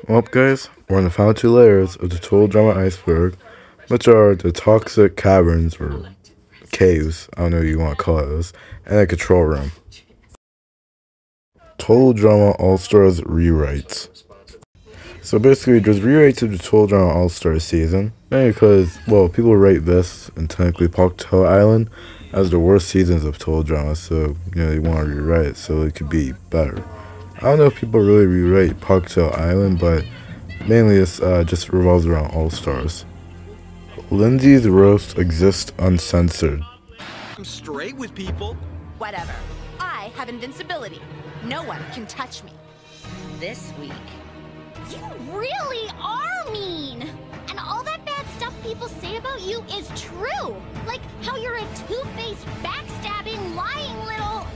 Well, guys, we're on the final two layers of the total drama iceberg, which are the toxic caverns or caves, I don't know what you want to call those, and a control room. Total Drama All-Stars rewrites. So basically, there's rewrites of the Total Drama All-Stars season, mainly because, well, people rate this and technically Pocatello Island as the worst seasons of Total Drama, so, they want to rewrite it so it could be better. I don't know if people really rewrite Pocatello Island, but mainly it's just revolves around All-Stars. Lindsay's roast exists uncensored. I'm straight with people. Whatever. I have invincibility. No one can touch me. This week. You really are mean! And all that bad stuff people say about you is true! Like how you're a two-faced, backstabbing, lying little...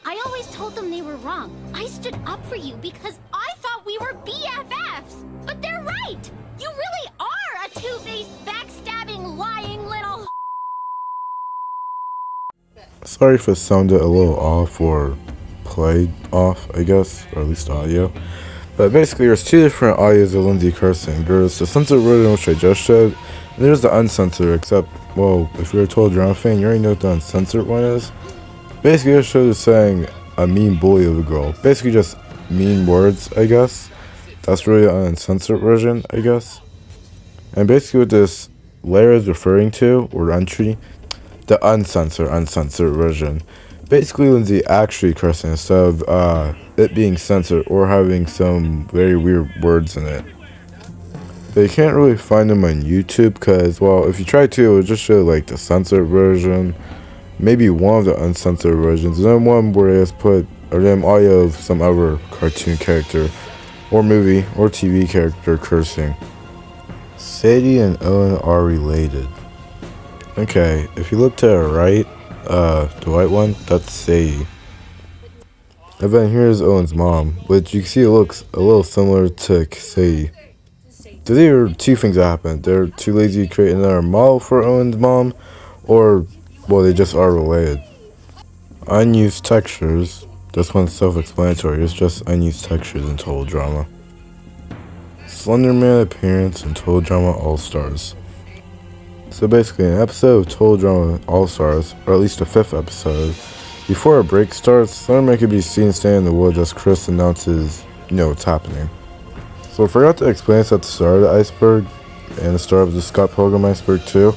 I always told them they were wrong. I stood up for you because I thought we were BFFs! But they're right! You really are a two-faced, backstabbing, lying little... Sorry if it sounded a little off or played off, I guess, or at least audio. But basically, there's two different audios of Lindsay cursing. There's the censored version, which I just showed, and there's the uncensored, except, well, if you're a Total Drama fan, you already know what the uncensored one is. Basically, this show is saying a mean bully of a girl. Basically, just mean words, I guess. That's really an uncensored version, I guess. And basically, what this layer is referring to, or entry, the uncensored version. Basically, Lindsay actually cursing instead of it being censored or having some very weird words in it. But you can't really find them on YouTube because, well, if you try to, it would just show like the censored version, maybe one of the uncensored versions, and then one where they just put a random audio of some other cartoon character or movie or TV character cursing. Sadie and Owen are related. Okay, if you look to the right, the white one, that's Sadie. And then here's Owen's mom, which you can see it looks a little similar to Sadie. So there are two things that happen. They're too lazy to create another model for Owen's mom, or, well, they just are related. Unused textures. This one's self-explanatory. It's just unused textures in Total Drama. Slenderman appearance in Total Drama All-Stars. So basically, an episode of Total Drama All-Stars, or at least the 5th episode, before a break starts, Slenderman can be seen standing in the woods as Chris announces, what's happening. So I forgot to explain this at the start of the iceberg, and the start of the Scott Pilgrim iceberg too.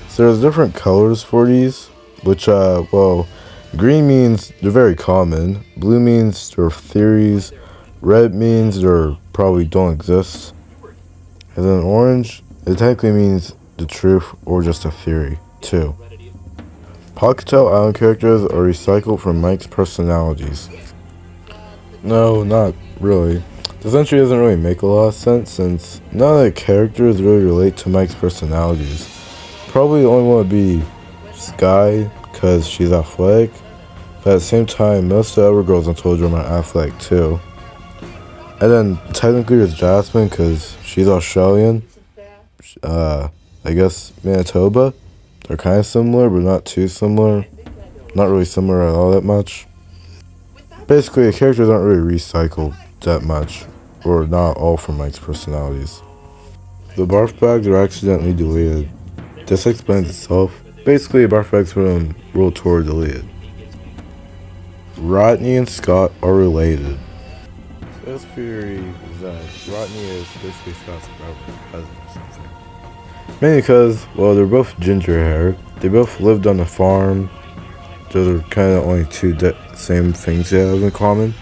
So there's different colors for these, which, well, green means they're very common, blue means they're theories, red means they probably don't exist, and then orange, it technically means the truth or just a theory, too. Pocatello Island characters are recycled from Mike's personalities. No, not really. This entry doesn't really make a lot of sense since none of the characters really relate to Mike's personalities. Probably the only one would be Sky, because she's athletic, but at the same time, most of the other girls on Total Drama are athletic too. And then technically there's Jasmine, because she's Australian. I guess Manitoba. They're kind of similar, but not too similar. Not really similar at all that much. Basically, the characters aren't really recycled that much, or not all from Mike's personalities. The barf bags are accidentally deleted. This explains itself. Basically, the barf bags from World Tour deleted. Rodney and Scott are related. This theory is that Rodney is basically Scott's brother, cousin or something. Mainly because, well, they're both ginger hair. They both lived on a farm. Those are kind of only two same things they have in common.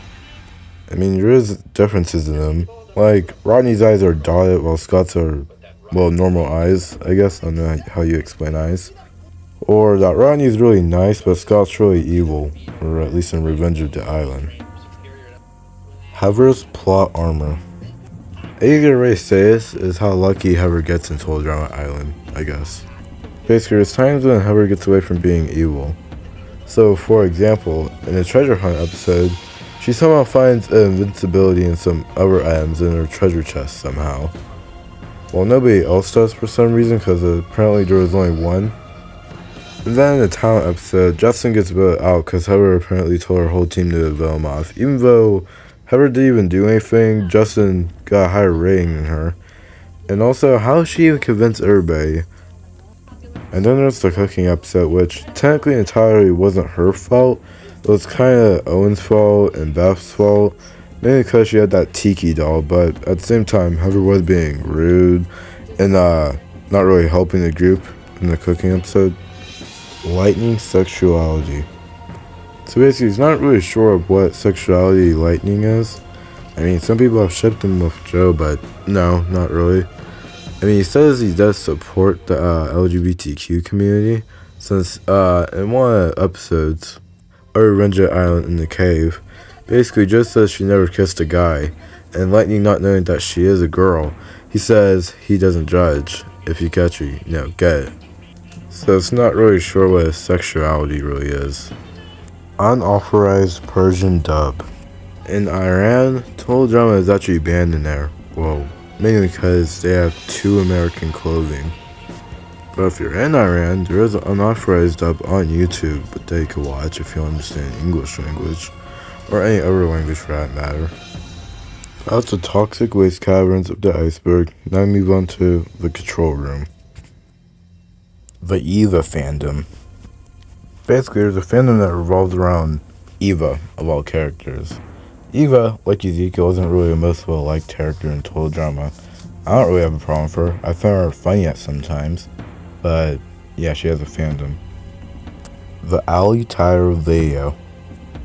I mean, there is differences in them. Like, Rodney's eyes are dotted while Scott's are, well, normal eyes, I guess. I don't know how you explain eyes. Or that Rodney's really nice, but Scott's really evil. Or at least in Revenge of the Island. Heather's plot armor. Easier way to say this is how lucky Heather gets in Total Drama Island, I guess. Basically, there's times when Heather gets away from being evil. So, for example, in the treasure hunt episode, she somehow finds invincibility and some other items in her treasure chest somehow. Well, nobody else does for some reason, because apparently there was only one. And then in the talent episode, Justin gets voted out because Heather apparently told her whole team to vote him off. Even though Heather didn't even do anything, Justin got a higher rating than her. And also, how did she even convince everybody? And then there's the cooking episode, which technically entirely wasn't her fault. It was kind of Owen's fault and Beth's fault. Mainly because she had that tiki doll, but at the same time, Heather was being rude and not really helping the group in the cooking episode. Lightning sexuality. So basically, he's not really sure of what sexuality Lightning is. I mean, some people have shipped him with Joe, but no, not really. I mean, he says he does support the LGBTQ community, since in one of the episodes, Ranger Island in the cave, basically just says she never kissed a guy, and Lightning not knowing that she is a girl, he says he doesn't judge. If you catch her, get it. So it's not really sure what his sexuality really is. Unauthorized Persian dub. In Iran, total drama is actually banned in there. Well, mainly because they have too American clothing. But if you're in Iran, there is an unauthorized dub on YouTube that you can watch if you understand English language, or any other language for that matter. That's the toxic waste caverns of the iceberg. Now move on to the control room. The Eva fandom. Basically, there's a fandom that revolves around Eva, of all characters. Eva, like Ezekiel, isn't really the most well-liked character in total drama. I don't really have a problem with her. I find her funny at sometimes. But, yeah, she has a fandom. The Ali Tyler video.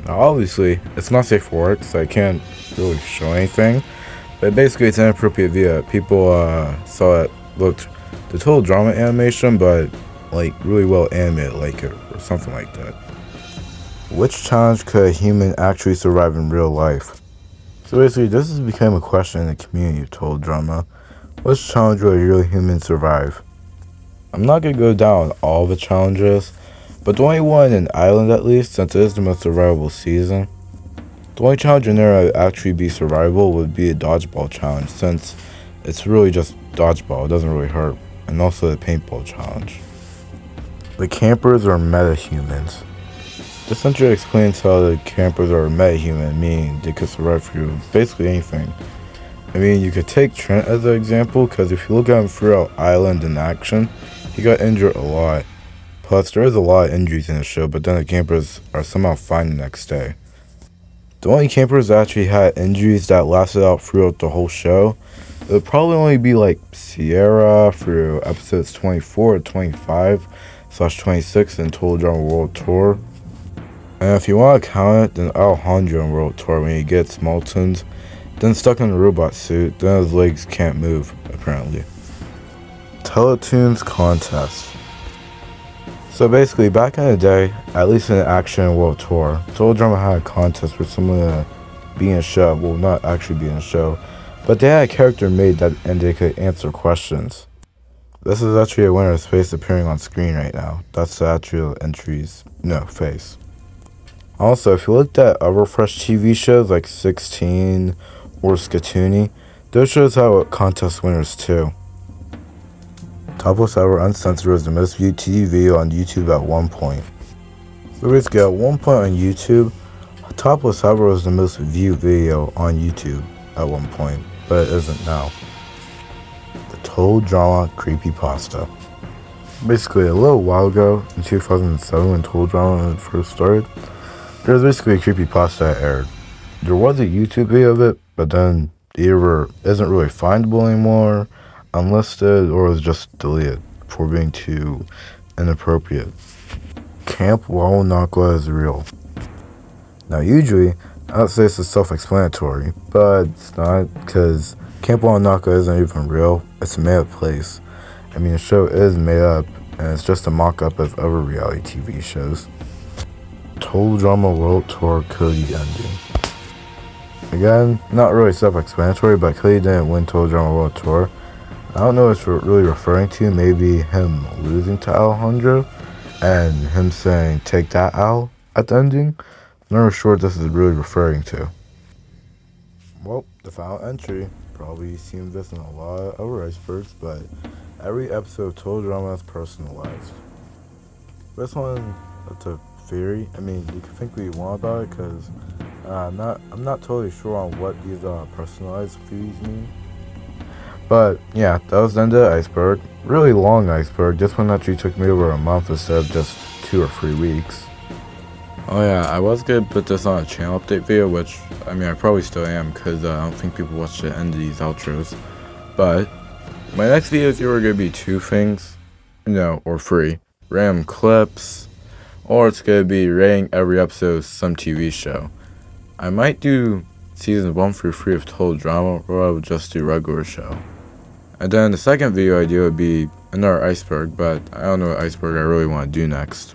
Now, obviously, it's not safe for work, so I can't really show anything. But basically, it's an inappropriate video. People saw it, looked the total drama animation, but like really well animated, like it, or something like that. Which challenge could a human actually survive in real life? So basically, this has become a question in the community of total drama. Which challenge will a real human survive? I'm not gonna go down all the challenges, but the only one in Island, at least, since it is the most survivable season, the only challenge in there that would actually be survivable would be a dodgeball challenge, since it's really just dodgeball, it doesn't really hurt, and also the paintball challenge. The campers are metahumans. This entry explains how the campers are metahuman, meaning they could survive through basically anything. I mean, you could take Trent as an example, because if you look at him throughout Island in action, he got injured a lot. Plus, there is a lot of injuries in the show, but then the campers are somehow fine the next day. The only campers that actually had injuries that lasted out throughout the whole show, it would probably only be like Sierra through episodes 24 to 25/26 in Total Drama World Tour. And if you want to count it, then Alejandro in World Tour when he gets Maltons, then stuck in a robot suit, then his legs can't move, apparently. Teletoons contest. So basically, back in the day, at least in the Action World Tour, Total Drama had a contest for someone to be in a show. Well, not actually be in a show, but they had a character made that and they could answer questions. This is actually a winner's face appearing on screen right now. That's the actual entry's face. Also, if you looked at other Fresh TV shows like 16 or Skatoonie, those shows have contest winners too. Topless Hour Uncensored was the most viewed TV video on YouTube at one point. So basically, at one point on YouTube, Topless Hour was the most viewed video on YouTube at one point, but it isn't now. The Total Drama Creepypasta. Basically, a little while ago, in 2007 when Total Drama first started, there was basically a creepypasta that aired. There was a YouTube video of it, but then it either isn't really findable anymore, unlisted, or was just deleted for being too inappropriate. Camp Wawanakwa is real. Now usually, I'd say this is self-explanatory, but it's not, because Camp Wawanakwa isn't even real, it's a made-up place. I mean, the show is made up, and it's just a mock-up of other reality TV shows. Total Drama World Tour Cody ending. Again, not really self-explanatory, but Cody didn't win Total Drama World Tour. I don't know what it's really referring to. Maybe him losing to Alejandro and him saying, "Take that, Al," at the ending. I'm not sure what this is really referring to. Well, the final entry. Probably seen this in a lot of other icebergs, but every episode of Total Drama is personalized. this one, it's a theory. I mean, you can think what you want about it, because I'm not totally sure on what these personalized theories mean. But yeah, that was the end of Iceberg. Really long Iceberg. This one actually took me over a month instead of just 2 or 3 weeks. Oh yeah, I was gonna put this on a channel update video, which, I mean, I probably still am, because I don't think people watch the end of these outros. But my next video is either gonna be 2 things, or 3. Random clips, or it's gonna be rating every episode of some TV show. I might do seasons 1 through 3 of Total Drama, or I would just do regular show. And then the second video idea would be another Iceberg, but I don't know what Iceberg I really want to do next.